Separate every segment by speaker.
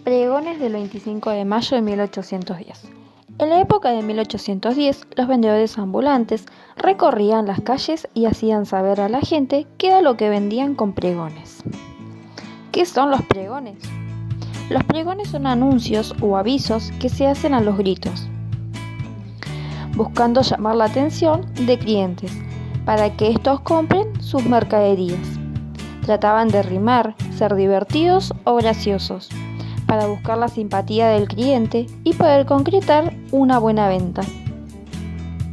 Speaker 1: Pregones del 25 de mayo de 1810. En la época de 1810, los vendedores ambulantes recorrían las calles y hacían saber a la gente qué era lo que vendían con pregones. ¿Qué son los pregones? Los pregones son anuncios o avisos que se hacen a los gritos, buscando llamar la atención de clientes para que estos compren sus mercaderías. Trataban de rimar, ser divertidos o graciosos, para buscar la simpatía del cliente y poder concretar una buena venta.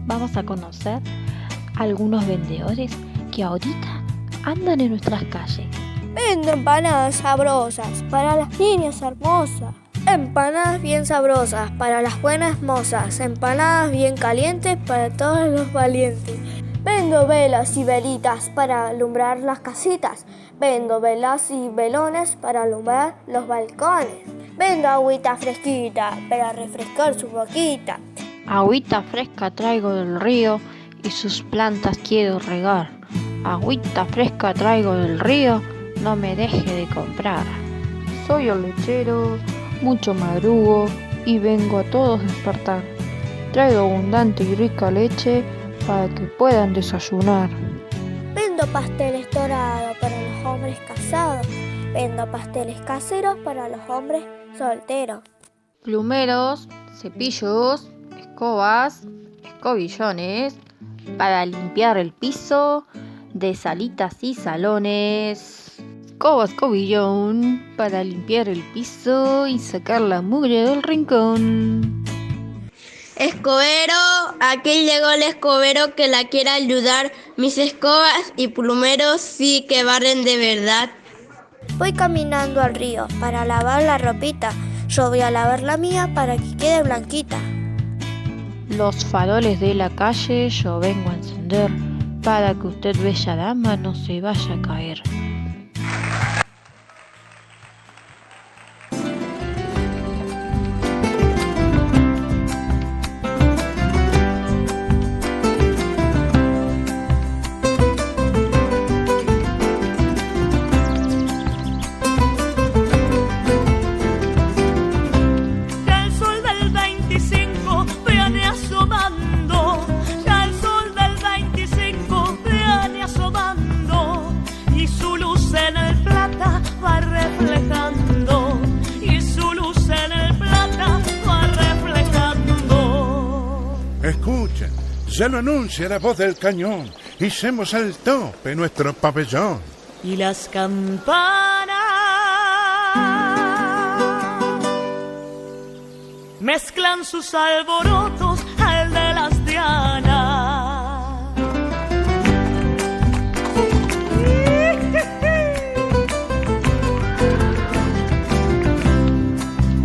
Speaker 1: Vamos a conocer algunos vendedores que ahorita andan en nuestras calles.
Speaker 2: Vendo empanadas sabrosas para las niñas hermosas. Empanadas bien sabrosas para las buenas mozas. Empanadas bien calientes para todos los valientes. Vendo velas y velitas para alumbrar las casitas. Vendo velas y velones para alumbrar los balcones. Vendo agüita fresquita para refrescar su boquita.
Speaker 1: Agüita fresca traigo del río y sus plantas quiero regar. Agüita fresca traigo del río, no me deje de comprar. Soy el lechero, mucho madrugo y vengo a todos despertar. Traigo abundante y rica leche para que puedan desayunar.
Speaker 2: Vendo pasteles dorados para los hombres casados. Vendo pasteles caseros para los hombres solteros.
Speaker 1: Plumeros, cepillos, escobas, escobillones para limpiar el piso de salitas y salones. Escoba, escobillón para limpiar el piso y sacar la mugre del rincón.
Speaker 3: Escobero, aquí llegó el escobero que la quiera ayudar. Mis escobas y plumeros sí que barren de verdad.
Speaker 2: Voy caminando al río para lavar la ropita. Yo voy a lavar la mía para que quede blanquita.
Speaker 1: Los faroles de la calle yo vengo a encender para que usted, bella dama, no se vaya a caer.
Speaker 4: Escuchen, ya lo anuncia la voz del cañón. Hicemos al tope nuestro pabellón.
Speaker 5: Y las campanas mezclan sus alborotos al de las dianas.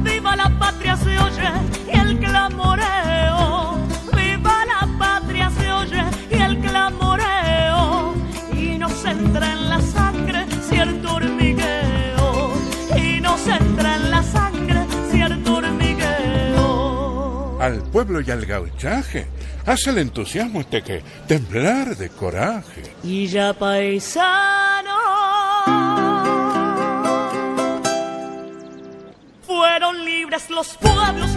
Speaker 5: Viva la patria se oye y el clamoreo. Viva la patria se oye y el clamoreo. Y nos entra en la sangre cierto hormigueo. Y nos entra en la sangre cierto hormigueo.
Speaker 4: Al pueblo y al gauchaje hace el entusiasmo que temblar de coraje.
Speaker 5: Y ya paisano fueron libres los pueblos